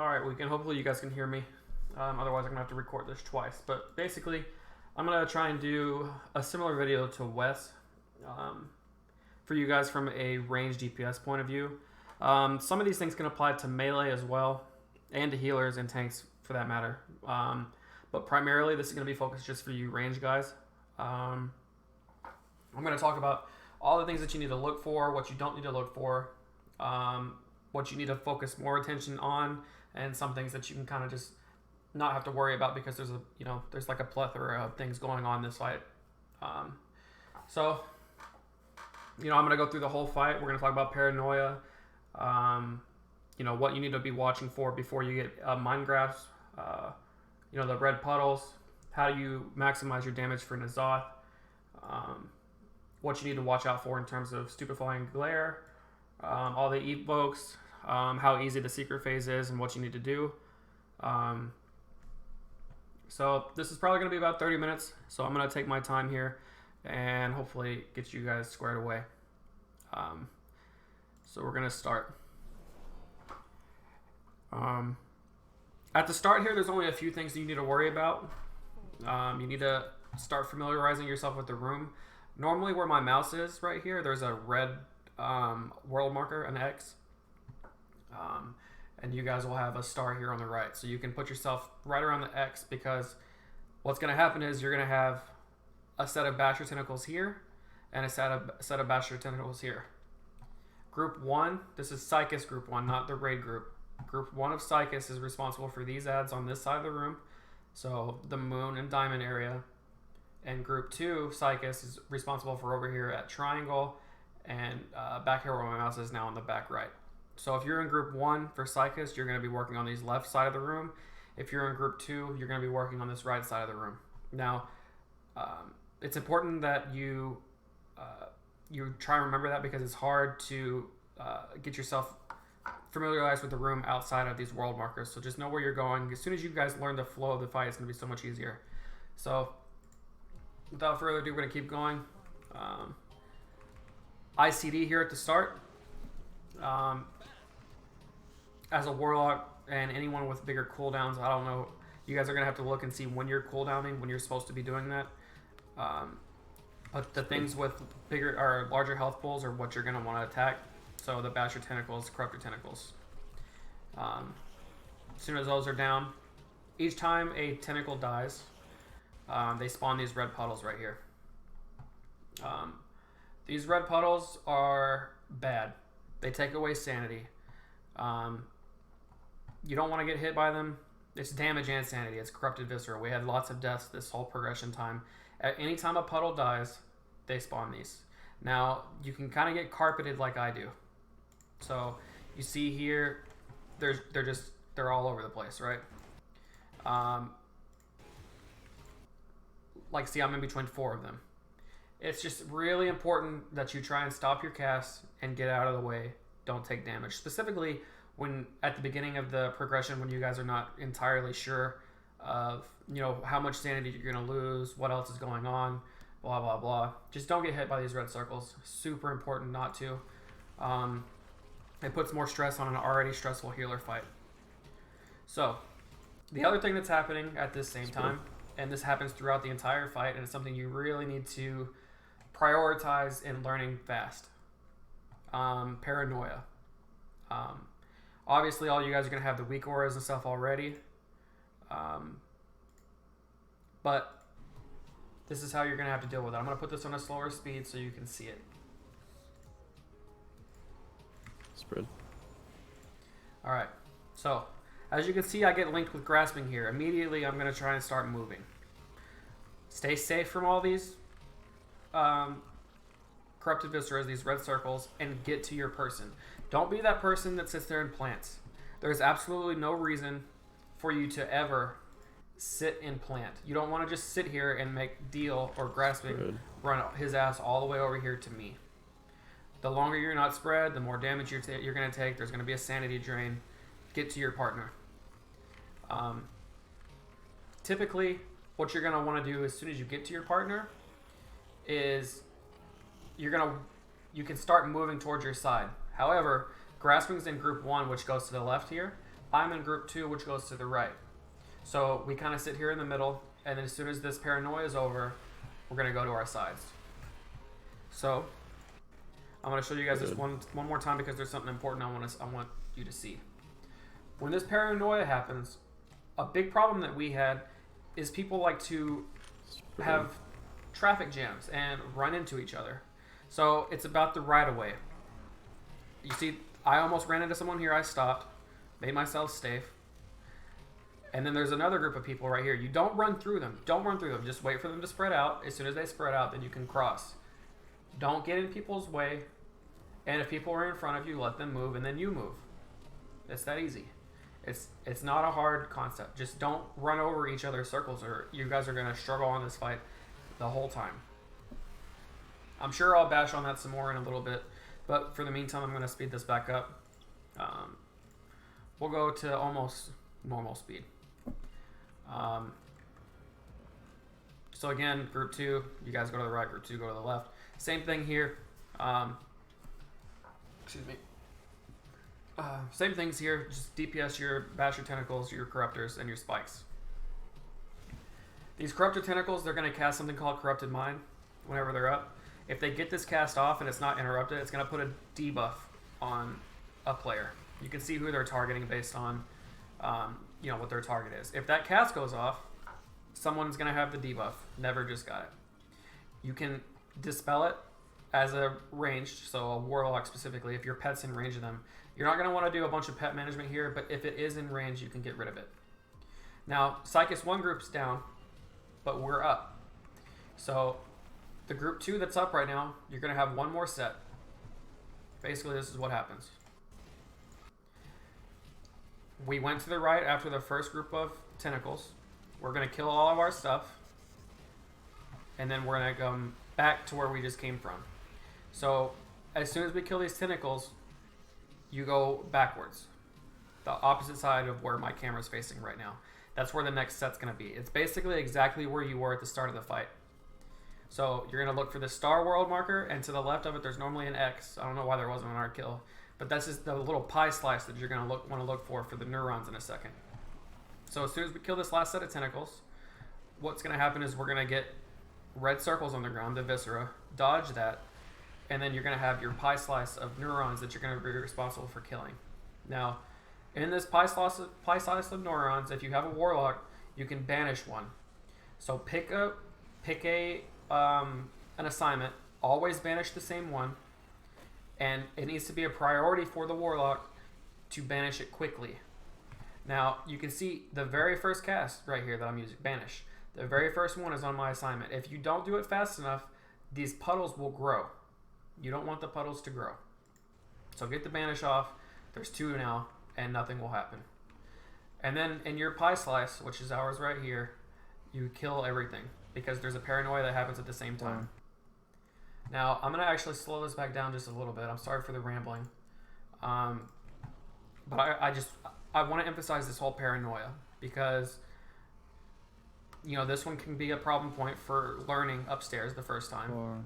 Alright, hopefully you guys can hear me. Otherwise I'm going to have to record this twice. But basically, I'm going to try and do a similar video to Wes for you guys from a range DPS point of view. Some of these things can apply to melee as well, and to healers and tanks for that matter. But primarily this is going to be focused just for you range guys. I'm going to talk about all the things that you need to look for, what you don't need to look for, what you need to focus more attention on, and some things that you can kind of just not have to worry about because there's like a plethora of things going on in this fight. So I'm going to go through the whole fight. We're going to talk about paranoia, what you need to be watching for before you get mind grafts, the red puddles, how do you maximize your damage for N'Zoth, what you need to watch out for in terms of stupefying glare, all the evokes, how easy the secret phase is and what you need to do. So this is probably going to be about 30 minutes, so I'm going to take my time here and hopefully get you guys squared away. So we're going to start. At the start here, there's only a few things that you need to worry about. You need to start familiarizing yourself with the room. Normally where my mouse is right here, there's a red world marker, an X. And you guys will have a star here on the right. So you can put yourself right around the X, because what's going to happen is you're going to have a set of Basher tentacles here and a set of Basher tentacles here. Group 1, this is Psychus Group 1, not the raid group. Group 1 of Psychus is responsible for these ads on this side of the room, so the moon and diamond area. And Group 2, Psychus, is responsible for over here at triangle and back here where my mouse is now on the back right. So if you're in Group 1 for Psychus, you're going to be working on these left side of the room. If you're in Group 2, you're going to be working on this right side of the room. Now, it's important that you try and remember that, because it's hard to get yourself familiarized with the room outside of these world markers. So just know where you're going. As soon as you guys learn the flow of the fight, it's going to be so much easier. So without further ado, we're going to keep going. ICD here at the start. As a warlock and anyone with bigger cooldowns, I don't know, you guys are going to have to look and see when you're cooldowning, when you're supposed to be doing that. But the things with bigger or larger health pools are what you're going to want to attack. So the Basher tentacles, corruptor tentacles. As soon as those are down, each time a tentacle dies, they spawn these red puddles right here. These red puddles are bad. They take away sanity. You don't want to get hit by them. It's damage and sanity. It's corrupted viscera. We had lots of deaths this whole progression time. At any time a puddle dies, they spawn these. Now, you can kind of get carpeted like I do. So, you see here, they're all over the place, right? See, I'm in between 4 of them. It's just really important that you try and stop your cast and get out of the way. Don't take damage. Specifically, when at the beginning of the progression, when you guys are not entirely sure of how much sanity you're going to lose, what else is going on, blah blah blah. Just don't get hit by these red circles. Super important not to. It puts more stress on an already stressful healer fight. So the other thing that's happening at this same time, and this happens throughout the entire fight, and it's something you really need to prioritize in learning fast. Paranoia. Obviously, all you guys are going to have the weak auras and stuff already. But this is how you're going to have to deal with it. I'm going to put this on a slower speed so you can see it. Spread. Alright, so as you can see, I get linked with grasping here. Immediately, I'm going to try and start moving. Stay safe from all these corrupted visceras, these red circles, and get to your person. Don't be that person that sits there and plants. There's absolutely no reason for you to ever sit and plant. You don't want to just sit here and make deal or grasping run his ass all the way over here to me. The longer you're not spread, the more damage you're going to take. There's going to be a sanity drain. Get to your partner. Typically, what you're going to want to do as soon as you get to your partner is you can start moving towards your side. However, grasping's in Group 1, which goes to the left here. I'm in group 2, which goes to the right. So we kind of sit here in the middle, and then as soon as this paranoia is over, we're going to go to our sides. So I'm going to show you guys this one more time because there's something important I want you to see. When this paranoia happens, a big problem that we had is people like to have traffic jams and run into each other. So it's about the right of way. You see, I almost ran into someone here. I stopped, made myself safe. And then there's another group of people right here. You don't run through them. Don't run through them. Just wait for them to spread out. As soon as they spread out, then you can cross. Don't get in people's way. And if people are in front of you, let them move, and then you move. It's that easy. It's not a hard concept. Just don't run over each other's circles, or you guys are going to struggle on this fight the whole time. I'm sure I'll bash on that some more in a little bit, but for the meantime, I'm going to speed this back up. We'll go to almost normal speed. So again, group 2, you guys go to the right, group 2 go to the left. Same thing here. Excuse me. Same things here, just DPS your Basher Tentacles, your Corruptors, and your Spikes. These Corrupted Tentacles, they're going to cast something called Corrupted Mind whenever they're up. If they get this cast off and it's not interrupted, it's going to put a debuff on a player. You can see who they're targeting based on what their target is. If that cast goes off, someone's going to have the debuff. Never just got it. You can dispel it as a ranged, so a Warlock specifically, if your pet's in range of them. You're not going to want to do a bunch of pet management here, but if it is in range, you can get rid of it. Now, Psychus 1 group's down, but we're up. So the group 2 that's up right now, you're going to have one more set. Basically, this is what happens. We went to the right after the first group of tentacles. We're going to kill all of our stuff. And then we're going to come back to where we just came from. So as soon as we kill these tentacles, you go backwards. The opposite side of where my camera's facing right now. That's where the next set's going to be. It's basically exactly where you were at the start of the fight. So you're going to look for the star world marker, and to the left of it, there's normally an X. I don't know why there wasn't on our kill, but that's just the little pie slice that you're going to want to look for the neurons in a second. So as soon as we kill this last set of tentacles, what's going to happen is we're going to get red circles on the ground, the viscera, dodge that, and then you're going to have your pie slice of neurons that you're going to be responsible for killing. Now, in this pie slice of neurons, if you have a Warlock, you can banish one. So pick an assignment, always banish the same one, and it needs to be a priority for the Warlock to banish it quickly. Now, you can see the very first cast right here that I'm using, banish. The very first one is on my assignment. If you don't do it fast enough, these puddles will grow. You don't want the puddles to grow. So get the banish off. There's 2 now, and nothing will happen. And then in your pie slice, which is ours right here, you kill everything because there's a paranoia that happens at the same time. Now, I'm going to actually slow this back down just a little bit. I'm sorry for the rambling. But I want to emphasize this whole paranoia because this one can be a problem point for learning upstairs the first time.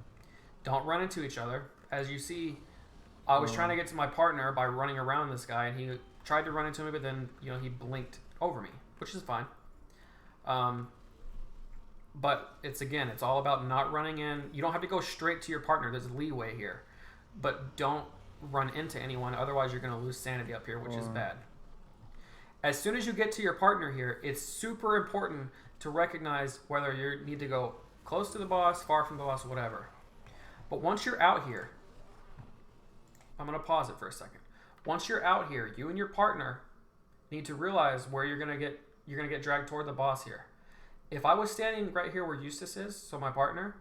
Don't run into each other. As you see, I was trying to get to my partner by running around this guy, and he tried to run into me, but then he blinked over me, which is fine. But it's all about not running in. You don't have to go straight to your partner. There's leeway here, but don't run into anyone. Otherwise, you're going to lose sanity up here, which is bad. As soon as you get to your partner here, it's super important to recognize whether you need to go close to the boss, far from the boss, whatever. But once you're out here, I'm going to pause it for a second. Once you're out here, you and your partner need to realize where you're going to get dragged toward the boss here. If I was standing right here where Eustace is, so my partner,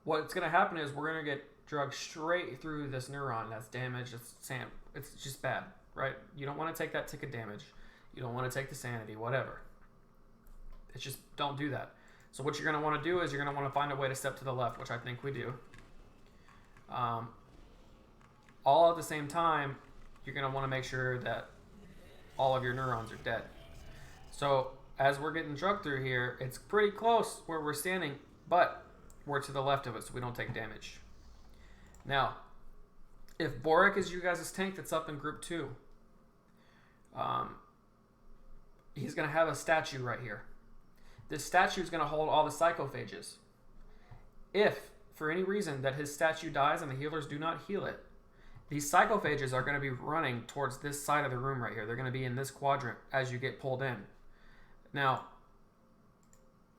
what's going to happen is we're going to get dragged straight through this neuron that's damaged. It's just bad, right? You don't want to take that tick of damage. You don't want to take the sanity, whatever. It's just don't do that. So what you're going to want to do is you're going to want to find a way to step to the left, which I think we do. All at the same time, you're going to want to make sure that all of your neurons are dead. So as we're getting drugged through here, it's pretty close where we're standing, but we're to the left of it so we don't take damage. Now, if Boric is you guys' tank that's up in group 2, Um, he's going to have a statue right here. This statue is going to hold all the psychophages. If, for any reason, that his statue dies and the healers do not heal it, these psychophages are going to be running towards this side of the room right here. They're going to be in this quadrant as you get pulled in. Now,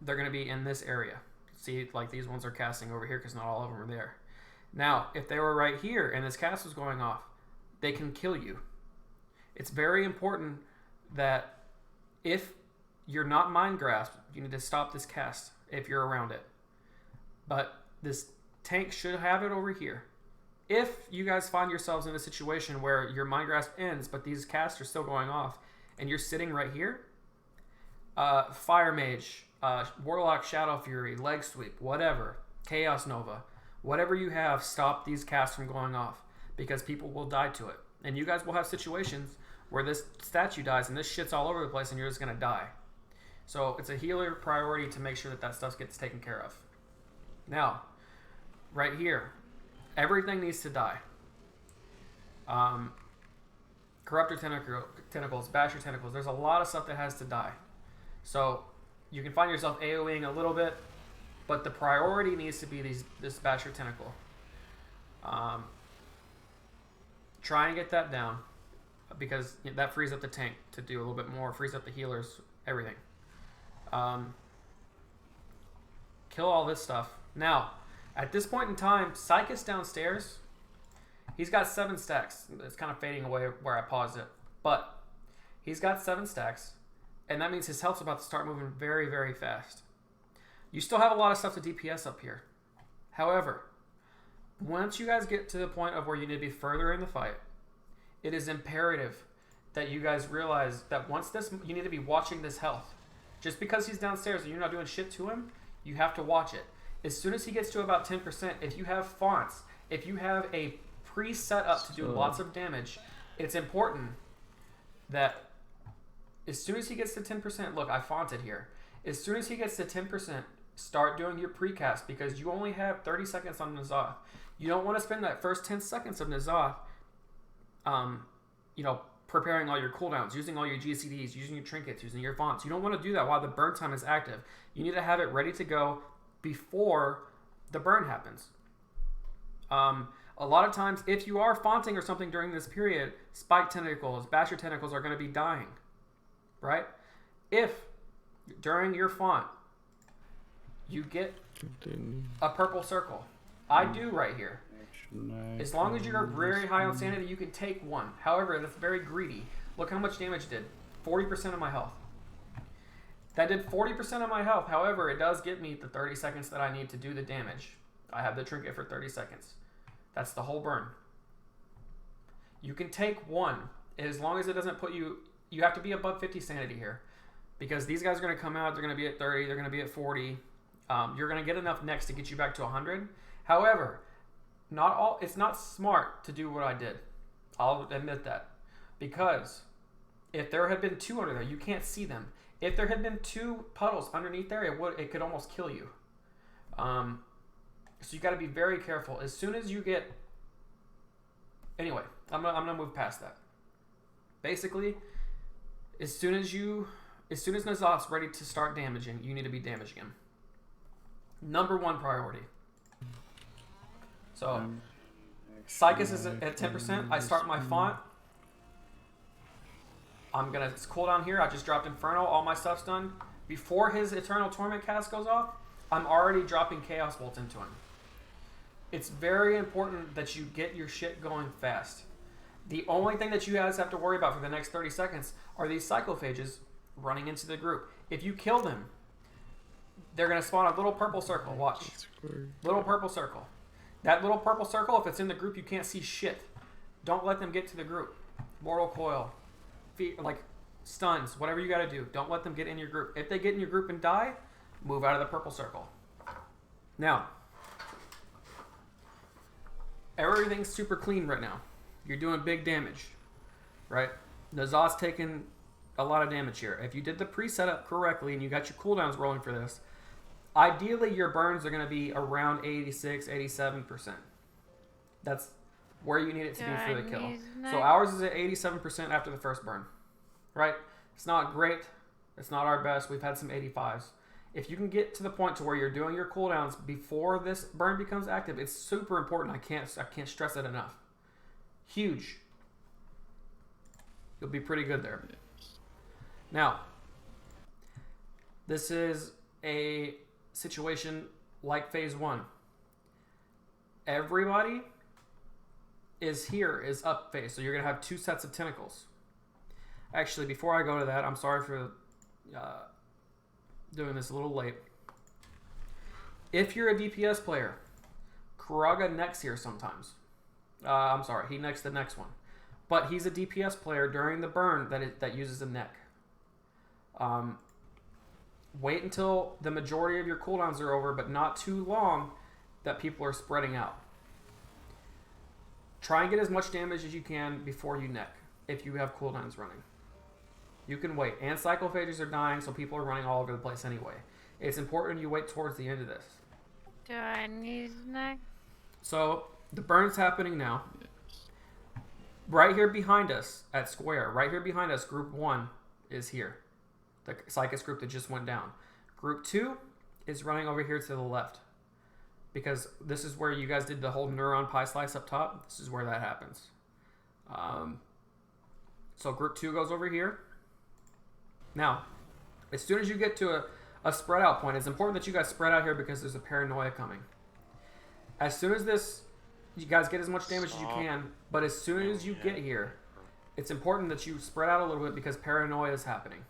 they're going to be in this area. See, like these ones are casting over here because not all of them are there. Now, if they were right here and this cast was going off, they can kill you. It's very important that if you're not mind grasped, you need to stop this cast if you're around it. But this tank should have it over here. If you guys find yourselves in a situation where your mind grasp ends, but these casts are still going off, and you're sitting right here, Fire Mage, Warlock, Shadow Fury, Leg Sweep, whatever, Chaos Nova, whatever you have, stop these casts from going off because people will die to it. And you guys will have situations where this statue dies and this shit's all over the place and you're just going to die. So it's a healer priority to make sure that that stuff gets taken care of. Now, right here, everything needs to die. Corruptor tentacles, Basher tentacles, there's a lot of stuff that has to die. So you can find yourself AoEing a little bit, but the priority needs to be this Basher tentacle. Try and get that down because that frees up the tank to do a little bit more, frees up the healers, everything. Kill all this stuff. Now, at this point in time, Psychus downstairs, he's got 7 stacks. It's kind of fading away where I paused it. But he's got 7 stacks, and that means his health's about to start moving very, very fast. You still have a lot of stuff to DPS up here. However, once you guys get to the point of where you need to be further in the fight, it is imperative that you guys realize that once this, you need to be watching this health. Just because he's downstairs and you're not doing shit to him, you have to watch it. As soon as he gets to about 10%, if you have fonts, if you have a pre-set up to do lots of damage, it's important that as soon as he gets to 10%, look, I fonted here. As soon as he gets to 10%, start doing your precast because you only have 30 seconds on N'Zoth. You don't want to spend that first 10 seconds of N'Zoth, preparing all your cooldowns, using all your GCDs, using your trinkets, using your fonts. You don't want to do that while the burn time is active. You need to have it ready to go before the burn happens. A lot of times, if you are fonting or something during this period, spike tentacles, basher tentacles are going to be dying, right? If during your font you get a purple circle, I do right here. As long as you're very high on sanity, you can take 1. However, that's very greedy. Look how much damage it did. 40% of my health. That did 40% of my health. However, it does get me the 30 seconds that I need to do the damage. I have the trinket for 30 seconds. That's the whole burn. You can take 1 as long as it doesn't put you... You have to be above 50 sanity here. Because these guys are going to come out, they're going to be at 30, they're going to be at 40. You're going to get enough next to get you back to 100. However, it's not smart to do what I did. I'll admit that. Because if there had been 2 under there, you can't see them. If there had been 2 puddles underneath there, it could almost kill you. So you got to be very careful. As soon as you get... Anyway, I'm gonna move past that. Basically, as soon as N'Zoth's ready to start damaging, you need to be damaging him. Number 1 priority. So, Psychus is at 10%. I start my font. I'm going to cool down here. I just dropped Inferno. All my stuff's done. Before his Eternal Torment cast goes off, I'm already dropping Chaos Bolts into him. It's very important that you get your shit going fast. The only thing that you guys have to worry about for the next 30 seconds are these psychophages running into the group. If you kill them, they're going to spawn a little purple circle. Watch. Little purple circle. That little purple circle, if it's in the group, you can't see shit. Don't let them get to the group. Mortal Coil. Stuns. Whatever you got to do. Don't let them get in your group. If they get in your group and die, move out of the purple circle. Now, everything's super clean right now. You're doing big damage, right? N'Zoth's taking a lot of damage here. If you did the pre-setup correctly and you got your cooldowns rolling for this, ideally your burns are going to be around 86, 87%. That's where you need it to be for the kill. So ours is at 87% after the first burn. right? It's not great. It's not our best. We've had some 85s. If you can get to the point to where you're doing your cooldowns before this burn becomes active, it's super important. I can't stress it enough. Huge. You'll be pretty good there. Now, this is a situation like phase 1. Everybody is up phase, so you're going to have 2 sets of tentacles. Actually, before I go to that, I'm sorry for doing this a little late. If you're a DPS player, Kuraga necks here sometimes. I'm sorry, he necks the next one. But he's a DPS player during the burn that uses a neck. Wait until the majority of your cooldowns are over, but not too long that people are spreading out. Try and get as much damage as you can before you neck, if you have cooldowns running. You can wait. And cyclophages are dying, so people are running all over the place anyway. It's important you wait towards the end of this. Do I need neck? So, the burn's happening now. Right here behind us at square, right here behind us, group 1 is here. The Psychus group that just went down. Group 2 is running over here to the left. Because this is where you guys did the whole neuron pie slice up top. This is where that happens. So group 2 goes over here. Now, as soon as you get to a spread out point, it's important that you guys spread out here because there's a paranoia coming. As soon as this, you guys get as much damage as you can, but as soon as you get here, it's important that you spread out a little bit because paranoia is happening.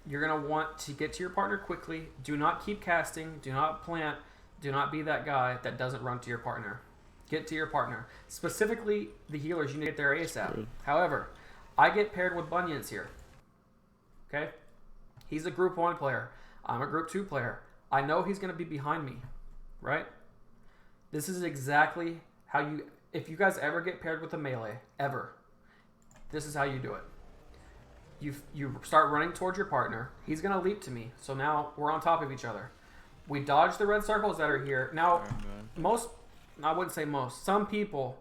You're going to want to get to your partner quickly. Do not keep casting. Do not plant. Do not be that guy that doesn't run to your partner. Get to your partner. Specifically, the healers, you need to get there ASAP. However, I get paired with Bunions here. Okay? He's a group 1 player. I'm a group 2 player. I know he's going to be behind me. Right? This is exactly how you... If you guys ever get paired with a melee, ever, this is how you do it. You start running towards your partner. He's going to leap to me. So now we're on top of each other. We dodge the red circles that are here. Now, I wouldn't say most. Some people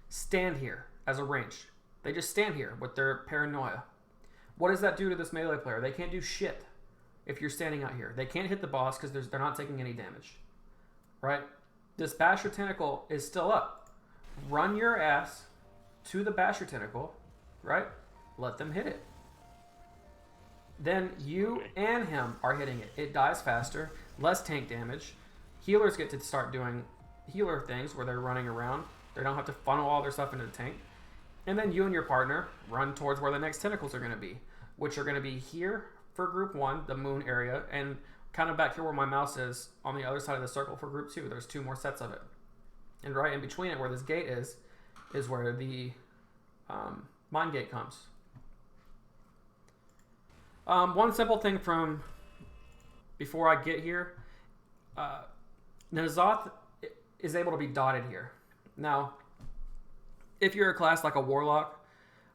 stand here as a range. They just stand here with their paranoia. What does that do to this melee player? They can't do shit if you're standing out here. They can't hit the boss because they're not taking any damage. Right? This Basher Tentacle is still up. Run your ass to the Basher Tentacle. Right? Let them hit it. Then you and him are hitting it. It dies faster, less tank damage. Healers get to start doing healer things where they're running around. They don't have to funnel all their stuff into the tank. And then you and your partner run towards where the next tentacles are going to be, which are going to be here for group 1, the moon area, and kind of back here where my mouse is on the other side of the circle for group 2. There's 2 more sets of it. And right in between it where this gate is where the mine gate comes. One simple thing from before I get here, N'Zoth is able to be dotted here. Now, if you're a class like a Warlock,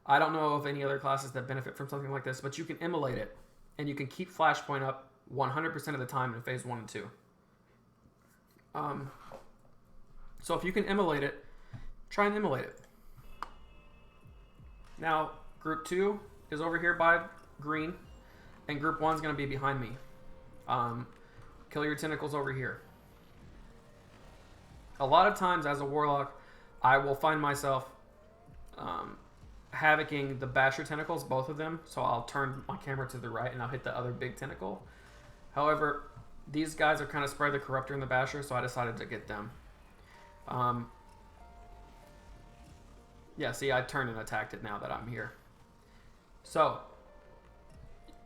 I don't know of any other classes that benefit from something like this, but you can immolate it, and you can keep Flashpoint up 100% of the time in phase 1 and 2. So if you can immolate it, try and immolate it. Now, group 2 is over here by green. And group 1's going to be behind me. Kill your tentacles over here. A lot of times as a Warlock, I will find myself havocing the Basher tentacles, both of them. So I'll turn my camera to the right and I'll hit the other big tentacle. However, these guys are kind of spread the Corruptor and the Basher, so I decided to get them. Yeah, see, I turned and attacked it now that I'm here. So...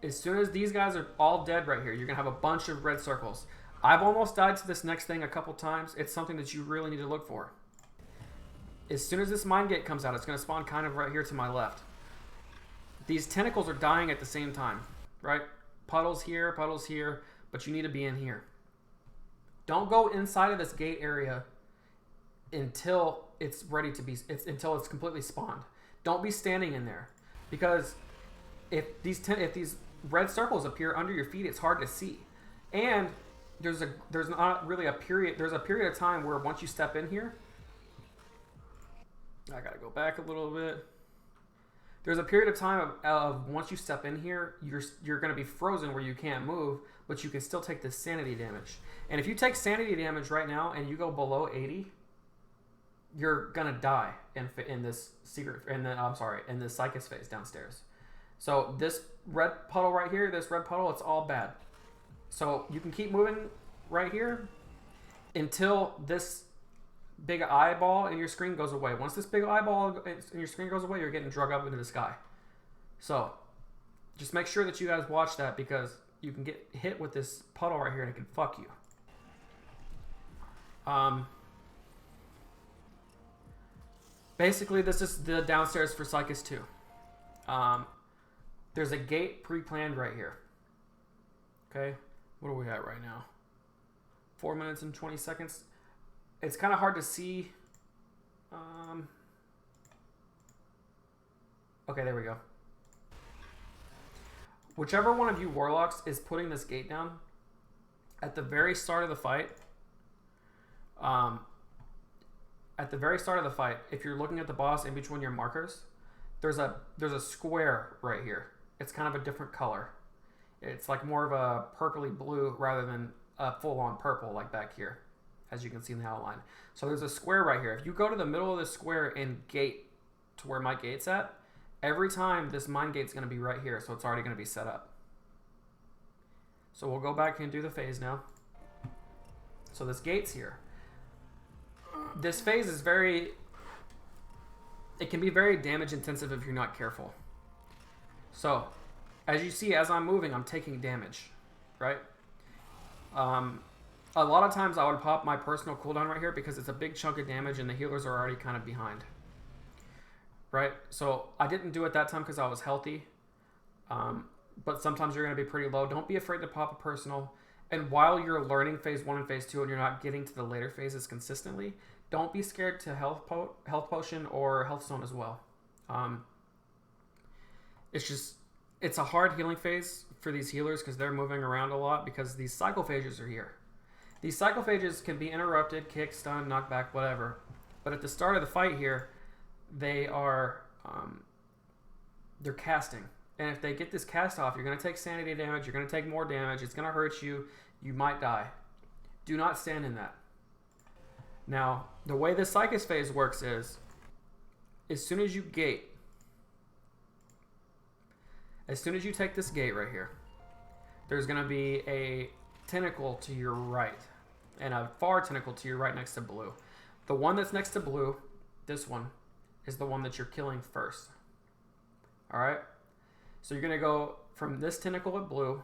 as soon as these guys are all dead right here, you're going to have a bunch of red circles. I've almost died to this next thing a couple times. It's something that you really need to look for. As soon as this mine gate comes out, it's going to spawn kind of right here to my left. These tentacles are dying at the same time, right? Puddles here, but you need to be in here. Don't go inside of this gate area until it's ready to be, until it's completely spawned. Don't be standing in there because if these red circles appear under your feet, it's hard to see. And there's not really a period. There's a period of time where once you step in here, I gotta go back a little bit. There's a period of time of once you step in here, you're going to be frozen where you can't move, but you can still take this sanity damage. And if you take sanity damage right now and you go below 80, you're going to die in this in this Psychus phase downstairs. So this red puddle right here, it's all bad. So you can keep moving right here until this big eyeball in your screen goes away. Once this big eyeball in your screen goes away, you're getting drug up into the sky. So just make sure that you guys watch that, because you can get hit with this puddle right here and it can fuck you. Basically, this is the downstairs for Psychus 2. There's a gate pre-planned right here. Okay, what are we at right now? 4 minutes and 20 seconds. It's kind of hard to see. Okay, there we go. Whichever one of you warlocks is putting this gate down at the very start of the fight, if you're looking at the boss in between your markers, there's a square right here. It's kind of a different color. It's like more of a purpley blue rather than a full-on purple like back here, as you can see in the outline. So there's a square right here. If you go to the middle of the square and gate to where my gate's at, every time this mine gate's going to be right here, so it's already going to be set up. So we'll go back and do the phase now. So this gate's here. This phase is it can be very damage intensive if you're not careful. So, as you see, as I'm moving, I'm taking damage, right? A lot of times I would pop my personal cooldown right here because it's a big chunk of damage and the healers are already kind of behind, right? So I didn't do it that time because I was healthy, but sometimes you're going to be pretty low. Don't be afraid to pop a personal. And while you're learning phase 1 and phase 2 and you're not getting to the later phases consistently, don't be scared to health potion or health stone as well. It's a hard healing phase for these healers because they're moving around a lot because these cyclophages are here. These cyclophages can be interrupted, kick, stun, knockback, whatever. But at the start of the fight here, they are they're casting. And if they get this cast off, you're going to take sanity damage, you're going to take more damage, it's going to hurt you, you might die. Do not stand in that. Now, the way this Psychus phase works is, as soon as you take this gate right here, there's going to be a tentacle to your right, and a far tentacle to your right next to blue. The one that's next to blue, this one, is the one that you're killing first. Alright? So you're going to go from this tentacle at blue,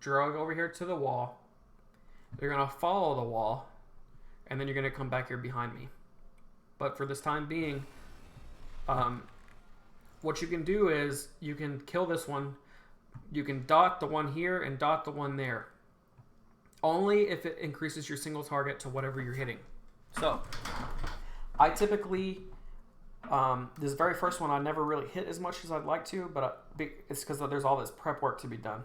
drag over here to the wall, you're going to follow the wall, and then you're going to come back here behind me. But for this time being, what you can do is you can kill this one, you can dot the one here and dot the one there. Only if it increases your single target to whatever you're hitting. So, I typically, this very first one I never really hit as much as I'd like to, but it's because there's all this prep work to be done.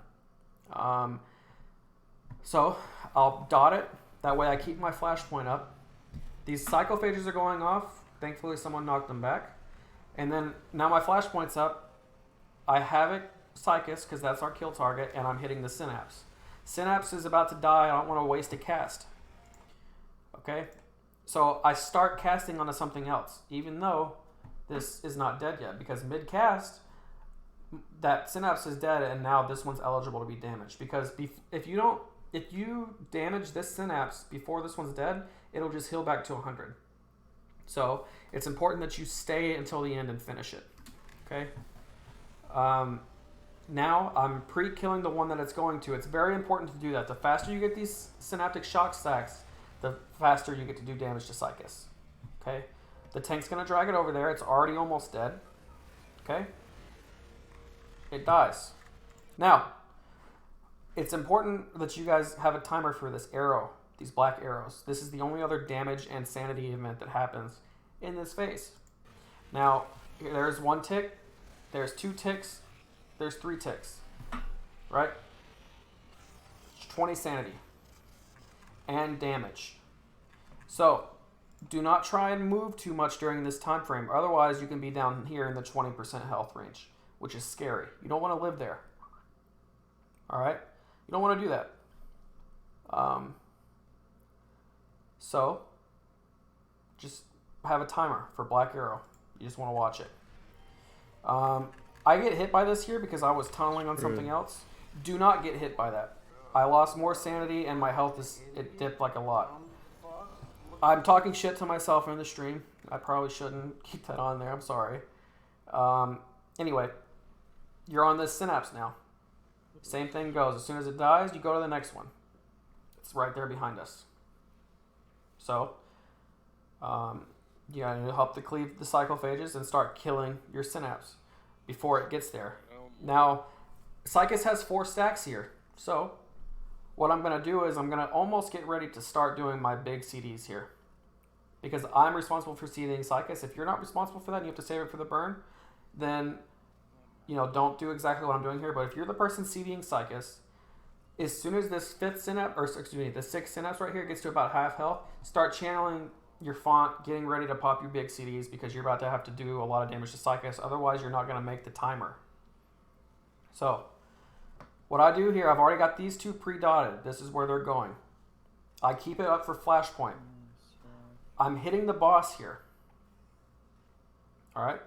So, I'll dot it. That way I keep my flashpoint up. These cyclophages are going off. Thankfully someone knocked them back. And then, now my flashpoint's up. I Havoc Psychus, because that's our kill target, and I'm hitting the Synapse. Synapse is about to die. I don't want to waste a cast. Okay? So I start casting onto something else, even though this is not dead yet, because mid-cast, that Synapse is dead, and now this one's eligible to be damaged. Because if you damage this Synapse before this one's dead, it'll just heal back to 100. So it's important that you stay until the end and finish it. Okay? Now I'm pre-killing the one that it's going to. It's very important to do that. The faster you get these synaptic shock stacks, the faster you get to do damage to Psychus. Okay? The tank's going to drag it over there. It's already almost dead. Okay? It dies. Now, it's important that you guys have a timer for this arrow, these black arrows. This is the only other damage and sanity event that happens in this phase. Now, there's 1 tick, there's 2 ticks, there's 3 ticks, right? 20 sanity and damage. So, Do not try and move too much during this time frame. Otherwise, you can be down here in the 20% health range, which is scary. You don't want to live there. All right? You don't want to do that. So, just have a timer for Black Arrow. You just want to watch it. I get hit by this here because I was tunneling on something else. Do not get hit by that. I lost more sanity and my health it dipped like a lot. I'm talking shit to myself in the stream. I probably shouldn't keep that on there. I'm sorry. Anyway, you're on this synapse now. Same thing goes. As soon as it dies, you go to the next one. It's right there behind us. So, you help to cleave the cyclophages and start killing your synapse before it gets there. Now, Psychus has 4 stacks here. So, what I'm going to do is I'm going to almost get ready to start doing my big CDs here. Because I'm responsible for seeding Psychus. If you're not responsible for that and you have to save it for the burn, then, don't do exactly what I'm doing here. But if you're the person seeding Psychus, as soon as this 6th synapse right here gets to about half health, start channeling your font, getting ready to pop your big CDs because you're about to have to do a lot of damage to Psychus. Otherwise, you're not going to make the timer. So, what I do here, I've already got these 2 pre-dotted. This is where they're going. I keep it up for flashpoint. I'm hitting the boss here. All right?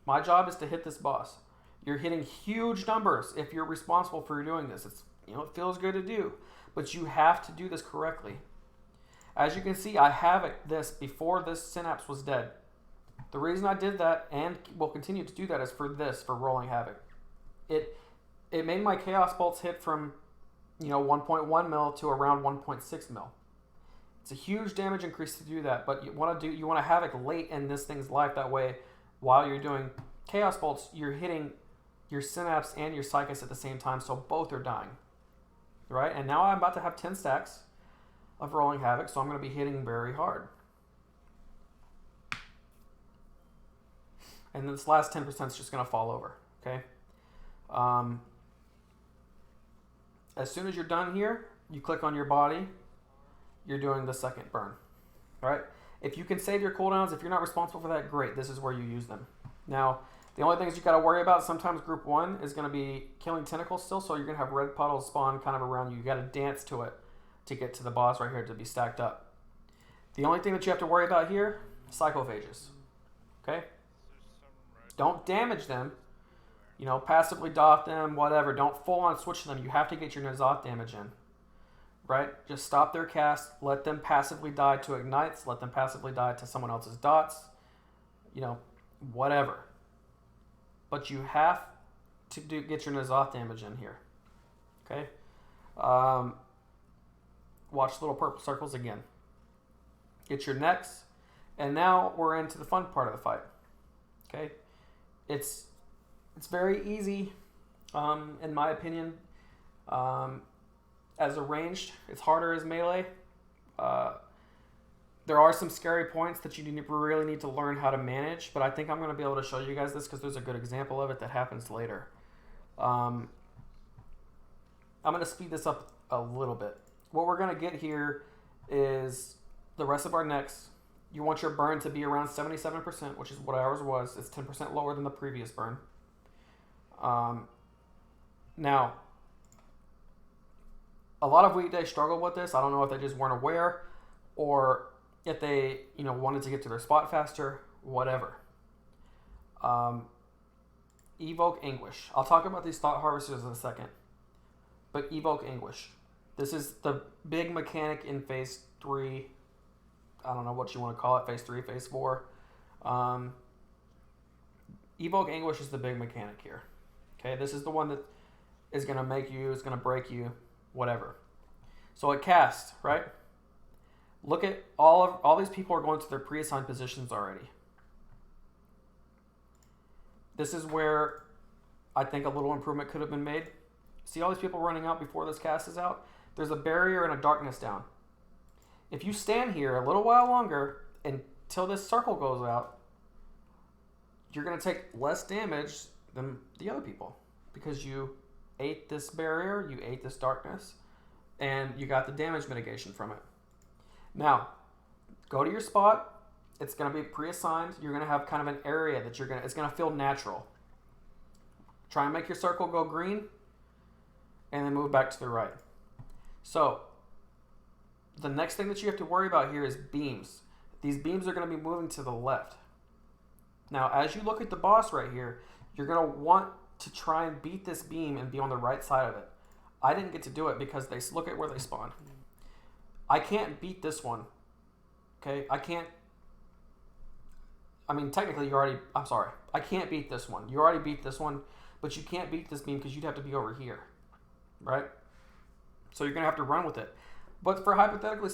My job is to hit this boss. You're hitting huge numbers if you're responsible for doing this. It feels good to do, but you have to do this correctly. As you can see, I have this before this synapse was dead. The reason I did that and will continue to do that is for rolling havoc. It made my chaos bolts hit from 1.1 mil to around 1.6 mil. It's a huge damage increase to do that, but you want to havoc late in this thing's life. That way, while you're doing chaos bolts, you're hitting your synapse and your Psychus at the same time, so both are dying. Right? And now I'm about to have 10 stacks of rolling havoc, so I'm going to be hitting very hard. And this last 10% is just going to fall over. Okay? As soon as you're done here, you click on your body. You're doing the second burn. All right? If you can save your cooldowns, if you're not responsible for that, great. This is where you use them. Now, the only things you got to worry about, sometimes group 1 is going to be killing tentacles still, so you're going to have red puddles spawn kind of around you. You got to dance to it to get to the boss right here to be stacked up. The only thing that you have to worry about here, cyclophages. Okay? Don't damage them. Passively dot them, whatever. Don't full on switch them. You have to get your Nazoth damage in. Right? Just stop their cast. Let them passively die to ignites. Let them passively die to someone else's dots. Whatever. But you have to get your Nazoth damage in here. Okay? Watch the little purple circles again. Get your necks. And now we're into the fun part of the fight. Okay? It's very easy, in my opinion. As a ranged, it's harder as melee. There are some scary points that you really need to learn how to manage, but I think I'm going to be able to show you guys this because there's a good example of it that happens later. I'm going to speed this up a little bit. What we're going to get here is the rest of our necks. You want your burn to be around 77%, which is what ours was. It's 10% lower than the previous burn. Now, a lot of weekdays struggle with this. I don't know if they just weren't aware or if they, wanted to get to their spot faster, whatever. Evoke Anguish. I'll talk about these Thought Harvesters in a second. But Evoke Anguish. This is the big mechanic in Phase 3. I don't know what you want to call it. Phase 3, Phase 4. Evoke Anguish is the big mechanic here. Okay, this is the one that is going to make you, is going to break you, whatever. So it casts, right? Look at all these people are going to their pre-assigned positions already. This is where I think a little improvement could have been made. See all these people running out before this cast is out? There's a barrier and a darkness down. If you stand here a little while longer until this circle goes out, you're going to take less damage than the other people because you ate this barrier, you ate this darkness, and you got the damage mitigation from it. Now, go to your spot, It's going to be pre-assigned. You're going to have kind of an area that it's going to feel natural. Try and make your circle go green, and then move back to the right. So, the next thing that you have to worry about here is beams. These beams are going to be moving to the left. Now, as you look at the boss right here, you're going to want to try and beat this beam and be on the right side of it. I didn't get to do it because they look at where they spawn. I can't beat this one. Okay? Technically I'm sorry. I can't beat this one. You already beat this one, but you can't beat this beam because you'd have to be over here. Right? So you're going to have to run with it. But for hypothetical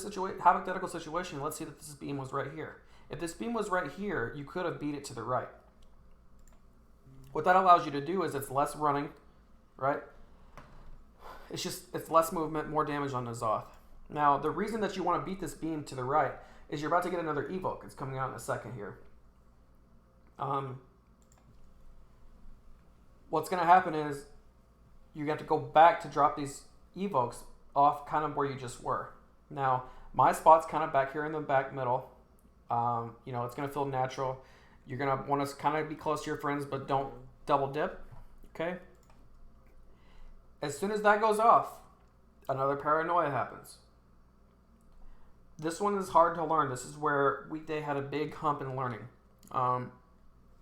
situation, let's say that this beam was right here. If this beam was right here, you could have beat it to the right. What that allows you to do is it's less running, right? It's less movement, more damage on the Zoth. Now, the reason that you want to beat this beam to the right is you're about to get another evoke. It's coming out in a second here. What's going to happen is you have to go back to drop these evokes off kind of where you just were. Now, my spot's kind of back here in the back middle. It's going to feel natural. You're going to want to kind of be close to your friends, but don't double dip. Okay? As soon as that goes off, another paranoia happens. This one is hard to learn. This is where Weekday had a big hump in learning.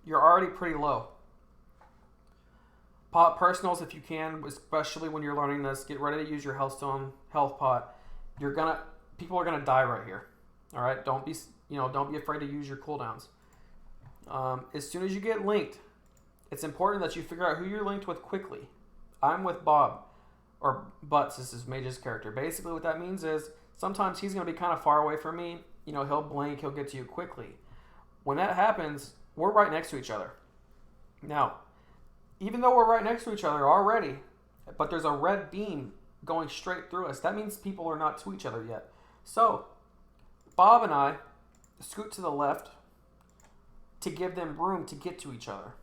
You're already pretty low. Pop personals if you can, especially when you're learning this. Get ready to use your health pot. People are gonna die right here. All right, don't be afraid to use your cooldowns. As soon as you get linked, it's important that you figure out who you're linked with quickly. I'm with Bob, or Butts is his mage's character. Basically, what that means is sometimes he's gonna be kind of far away from me. He'll blink, he'll get to you quickly. When that happens, we're right next to each other. Now, even though we're right next to each other already, but there's a red beam going straight through us, that means people are not to each other yet. So, Bob and I scoot to the left to give them room to get to each other.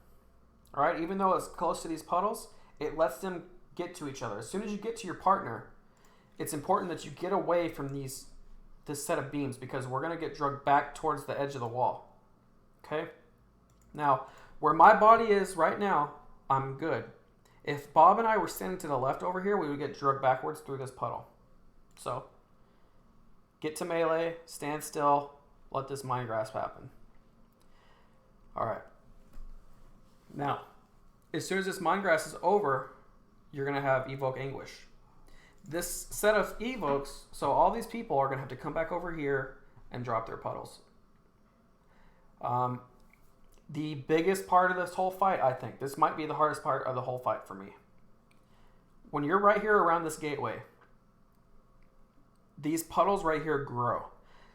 All right, even though it's close to these puddles, it lets them get to each other. As soon as you get to your partner, it's important that you get away from this set of beams because we're going to get drugged back towards the edge of the wall. Okay? Now, where my body is right now, I'm good. If Bob and I were standing to the left over here, we would get drugged backwards through this puddle. So, get to melee, stand still, let this mind grasp happen. Alright. Now, as soon as this mind grasp is over, you're going to have Evoke Anguish. This set of evokes, so all these people are going to have to come back over here and drop their puddles. The biggest part of this whole fight, I think, this might be the hardest part of the whole fight for me. When you're right here around this gateway, these puddles right here grow.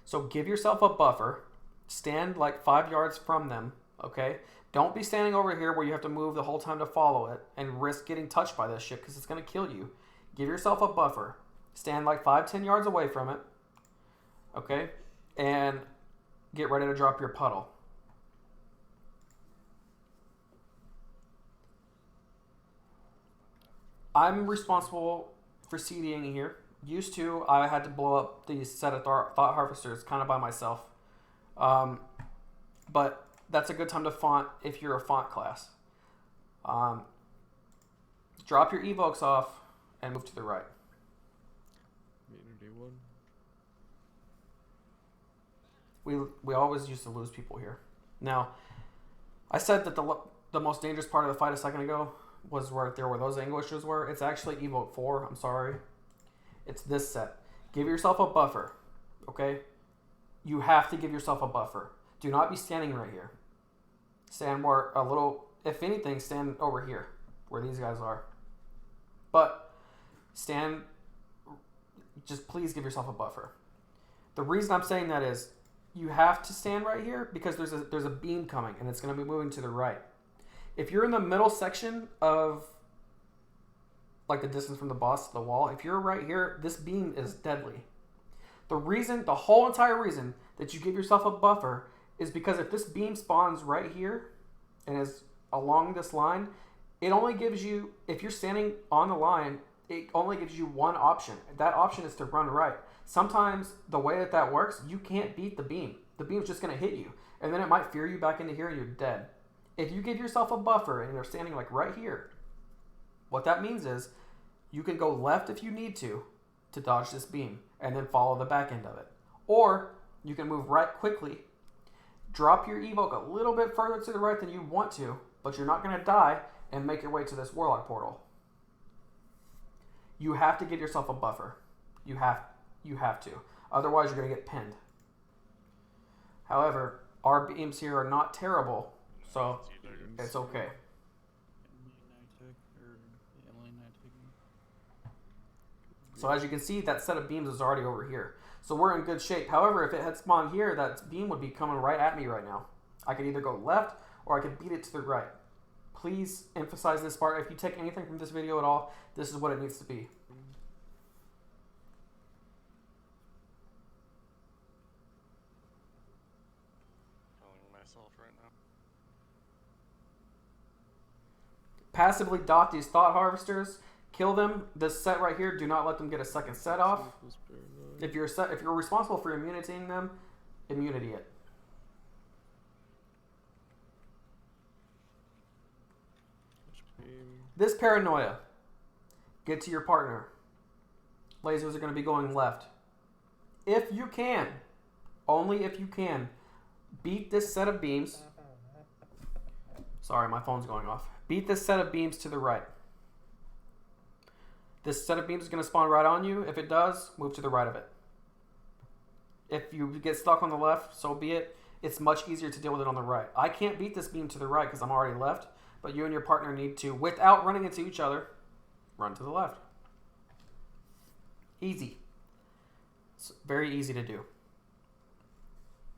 So give yourself a buffer. Stand like 5 yards from them, okay? Don't be standing over here where you have to move the whole time to follow it and risk getting touched by this shit because it's going to kill you. Give yourself a buffer. Stand like 5-10 yards away from it, okay? And get ready to drop your puddle. I'm responsible for CDing here. Used to, I had to blow up these set of thought harvesters kind of by myself. But that's a good time to font if you're a font class. Drop your evokes off and move to the right. We always used to lose people here. Now, I said that the most dangerous part of the fight a second ago was right there where those anguishes were. It's actually Evoke 4. I'm sorry. It's this set. Give yourself a buffer. Okay? You have to give yourself a buffer. Do not be standing right here. Stand more a little, if anything, stand over here where these guys are. But stand, just please give yourself a buffer. The reason I'm saying that is you have to stand right here because there's a beam coming and it's going to be moving to the right. If you're in the middle section of like the distance from the boss to the wall, if you're right here, this beam is deadly. The whole entire reason that you give yourself a buffer is because if this beam spawns right here and is along this line, it only gives you, if you're standing on the line, it only gives you one option. That option is to run right. Sometimes the way that works, you can't beat the beam. the beam's just going to hit you. And then it might fear you back into here and you're dead. If you give yourself a buffer and you're standing like right here, what that means is you can go left if you need to dodge this beam and then follow the back end of it. Or you can move right quickly, drop your evoke a little bit further to the right than you want to, but you're not going to die, and make your way to this warlock portal. You have to give yourself a buffer. You have to. Otherwise, you're going to get pinned. However, our beams here are not terrible, so it's okay. So as you can see, that set of beams is already over here. So we're in good shape. However, if it had spawned here, that beam would be coming right at me right now. I could either go left or I could beat it to the right. Please emphasize this part. If you take anything from this video at all, this is what it needs to be. Myself right now. Passively dot these thought harvesters. Kill them. This set right here, do not let them get a second set off. If you're responsible for immunitying them, immunity it. This paranoia. Get to your partner. Lasers are going to be going left. If you can, only if you can, beat this set of beams. Sorry, my phone's going off. Beat this set of beams to the right. This set of beams is going to spawn right on you. If it does, move to the right of it. If you get stuck on the left, so be it. It's much easier to deal with it on the right. I can't beat this beam to the right because I'm already left, but you and your partner need to, without running into each other, run to the left. Easy. It's very easy to do.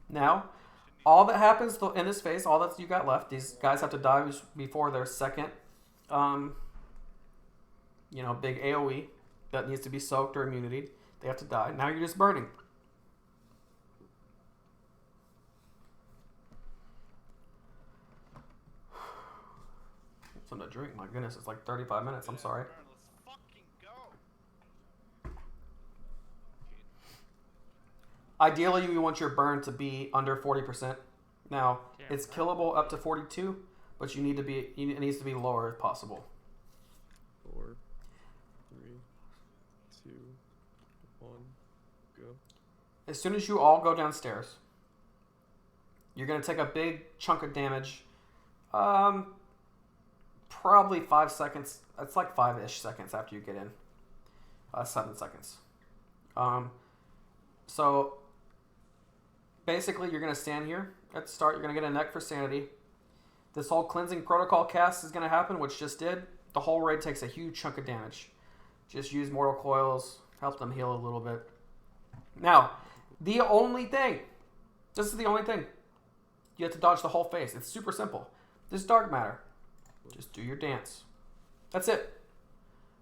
Now, all that happens in this phase, all that you got left, these guys have to die before their second, big AoE that needs to be soaked or immunity. They have to die. Now you're just burning. Something to drink. My goodness, it's like 35 minutes. I'm sorry. Let's fucking go. Ideally, you want your burn to be under 40%. Now, it's killable up to 42, but it needs to be lower if possible. 4, 3, 2, 1, go. As soon as you all go downstairs, you're going to take a big chunk of damage. Probably 5 seconds. It's like 5-ish seconds after you get in. 7 seconds. So basically, you're going to stand here at the start. You're going to get a neck for sanity. This whole cleansing protocol cast is going to happen, which just did. The whole raid takes a huge chunk of damage. Just use mortal coils. Help them heal a little bit. Now, the only thing. This is the only thing. You have to dodge the whole phase. It's super simple. This is dark matter. Just do your dance. That's it.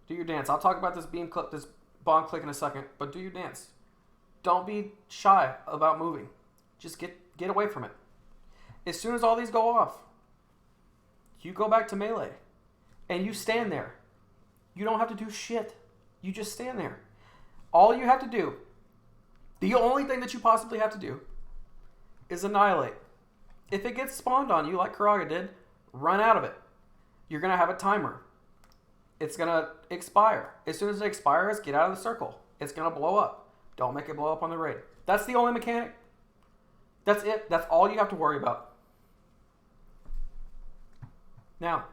Do your dance. I'll talk about this this bomb click in a second, but do your dance. Don't be shy about moving. Just get away from it. As soon as all these go off, you go back to melee, and you stand there. You don't have to do shit. You just stand there. All you have to do, the only thing that you possibly have to do, is annihilate. If it gets spawned on you, like Karaga did, run out of it. You're going to have a timer. It's going to expire. As soon as it expires, get out of the circle. It's going to blow up. Don't make it blow up on the raid. That's the only mechanic. That's it. That's all you have to worry about. Now,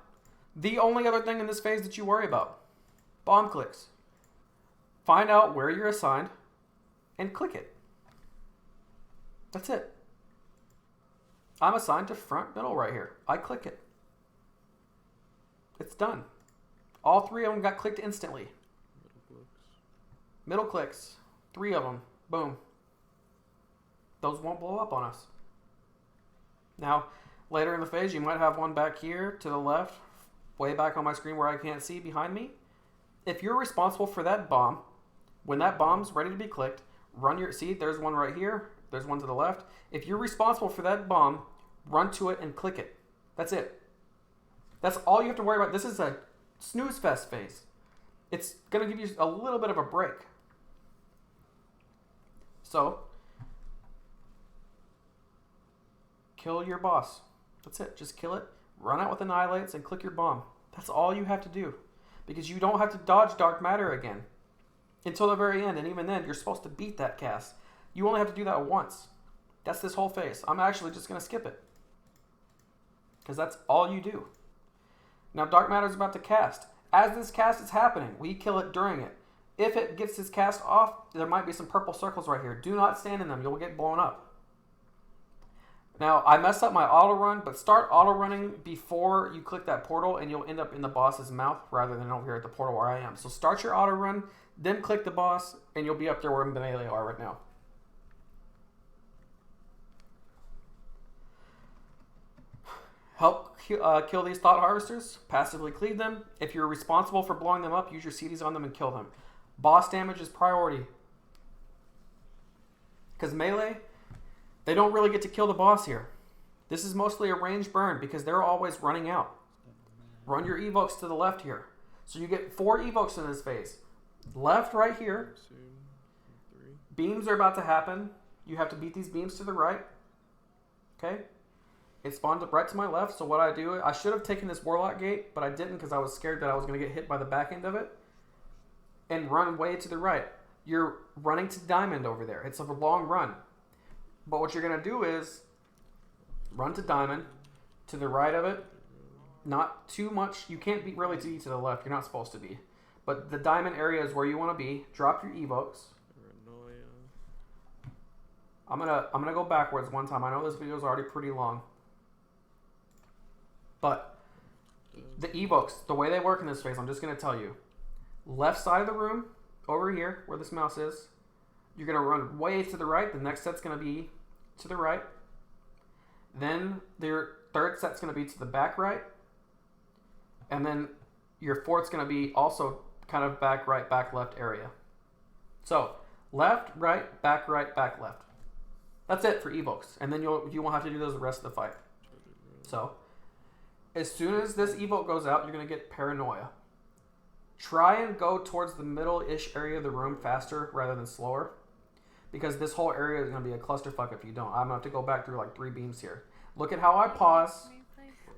the only other thing in this phase that you worry about, bomb clicks. Find out where you're assigned and click it. That's it. I'm assigned to front middle right here. I click it. It's done. All 3 of them got clicked instantly. Middle clicks. 3 of them. Boom. Those won't blow up on us. Now, later in the phase, you might have one back here to the left, way back on my screen where I can't see behind me. If you're responsible for that bomb, when that bomb's ready to be clicked, see, there's one right here. There's one to the left. If you're responsible for that bomb, run to it and click it. That's it. That's all you have to worry about. This is a snooze fest phase. It's going to give you a little bit of a break. So, kill your boss. That's it. Just kill it. Run out with annihilates and click your bomb. That's all you have to do. Because you don't have to dodge dark matter again. Until the very end. And even then, you're supposed to beat that cast. You only have to do that once. That's this whole phase. I'm actually just going to skip it. Because that's all you do. Now, dark matter is about to cast. As this cast is happening, we kill it during it. If it gets this cast off, there might be some purple circles right here. Do not stand in them. You'll get blown up. Now, I messed up my auto run, but start auto running before you click that portal, and you'll end up in the boss's mouth rather than over here at the portal where I am. So start your auto run, then click the boss, and you'll be up there where the melee are right now. Help kill these thought harvesters. Passively cleave them. If you're responsible for blowing them up, use your CDs on them and kill them. Boss damage is priority. Because melee, they don't really get to kill the boss here. This is mostly a range burn because they're always running out. Run your evokes to the left here. So you get 4 evokes in this phase. Left right here. Beams are about to happen. You have to beat these beams to the right. Okay? It spawned up right to my left, so what I do, I should have taken this Warlock Gate, but I didn't because I was scared that I was going to get hit by the back end of it. And run way to the right. You're running to Diamond over there. It's a long run. But what you're going to do is run to Diamond, to the right of it. Not too much. You can't be really to the left. You're not supposed to be. But the Diamond area is where you want to be. Drop your evokes. I'm gonna go backwards one time. I know this video is already pretty long. But the evokes, the way they work in this phase, I'm just going to tell you. Left side of the room, over here, where this mouse is, you're going to run way to the right. The next set's going to be to the right. Then your third set's going to be to the back right. And then your fourth's going to be also kind of back right, back left area. So, left, right, back left. That's it for evokes. And then you won't have to do those the rest of the fight. So, as soon as this evoke goes out, you're going to get paranoia. Try and go towards the middle-ish area of the room faster rather than slower. Because this whole area is going to be a clusterfuck if you don't. I'm going to have to go back through like 3 beams here. Look at how I pause.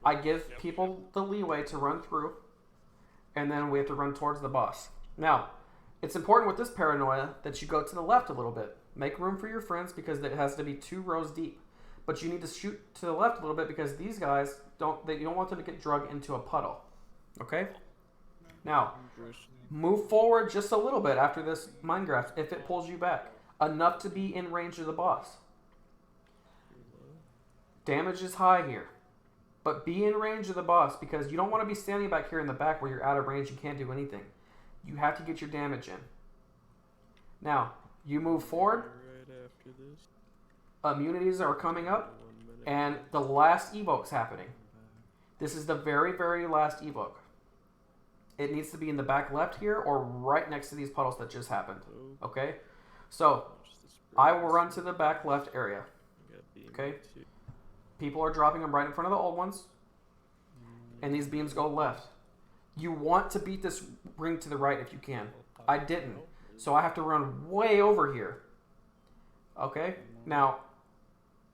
I give people the leeway to run through. And then we have to run towards the boss. Now, it's important with this paranoia that you go to the left a little bit. Make room for your friends because it has to be 2 rows deep. But you need to shoot to the left a little bit because these guys, you don't want them to get drugged into a puddle. Okay? Now, move forward just a little bit after this mine graft if it pulls you back. Enough to be in range of the boss. Damage is high here. But be in range of the boss because you don't want to be standing back here in the back where you're out of range and can't do anything. You have to get your damage in. Now, you move forward. Immunities are coming up. And the last evoke's happening. This is the very, very last evoke. It needs to be in the back left here or right next to these puddles that just happened. Okay? So, I will run to the back left area. Okay? People are dropping them right in front of the old ones. And these beams go left. You want to beat this ring to the right if you can. I didn't. So I have to run way over here. Okay? Now,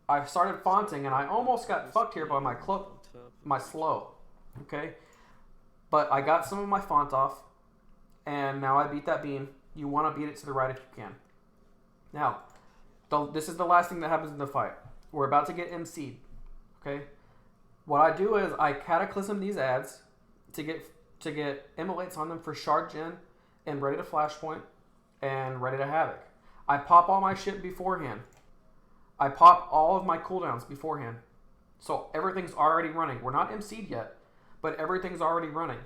I started fonting and I almost got fucked here by my slow. Okay? But I got some of my font off. And now I beat that beam. You want to beat it to the right if you can. Now, this is the last thing that happens in the fight. We're about to get MC'd. Okay? What I do is I cataclysm these ads to get immolates on them for shard gen and ready to flashpoint and ready to havoc. I pop all my shit beforehand. I pop all of my cooldowns beforehand. So everything's already running. We're not MC'd yet, but everything's already running.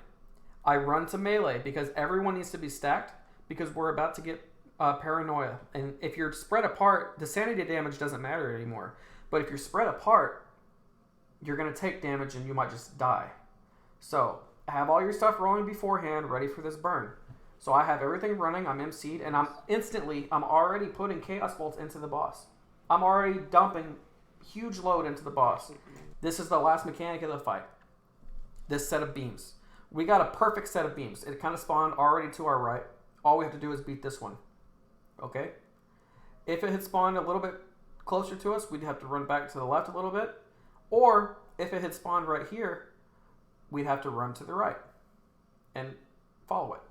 I run to melee because everyone needs to be stacked because we're about to get paranoia. And if you're spread apart, the sanity damage doesn't matter anymore. But if you're spread apart, you're going to take damage and you might just die. So have all your stuff rolling beforehand, ready for this burn. So I have everything running, I'm MC'd, and I'm already putting Chaos Bolts into the boss. I'm already dumping huge load into the boss. This is the last mechanic of the fight. This set of beams. We got a perfect set of beams. It kind of spawned already to our right. All we have to do is beat this one. Okay? If it had spawned a little bit closer to us, we'd have to run back to the left a little bit. Or if it had spawned right here, we'd have to run to the right and follow it.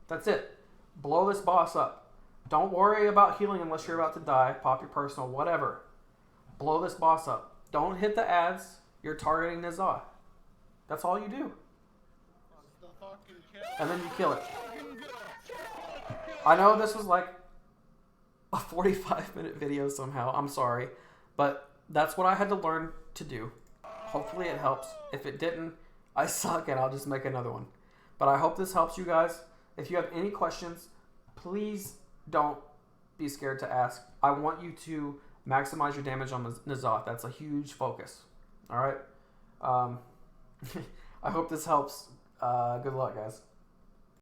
That's it. Blow this boss up. Don't worry about healing unless you're about to die. Pop your personal, whatever. Blow this boss up. Don't hit the ads. You're targeting Nizah. That's all you do. And then you kill it. I know this was like a 45-minute video somehow. I'm sorry. But that's what I had to learn to do. Hopefully it helps. If it didn't, I suck and I'll just make another one. But I hope this helps you guys. If you have any questions, please don't be scared to ask. I want you to maximize your damage on Nizah. That's a huge focus. Alright? I hope this helps. Good luck, guys.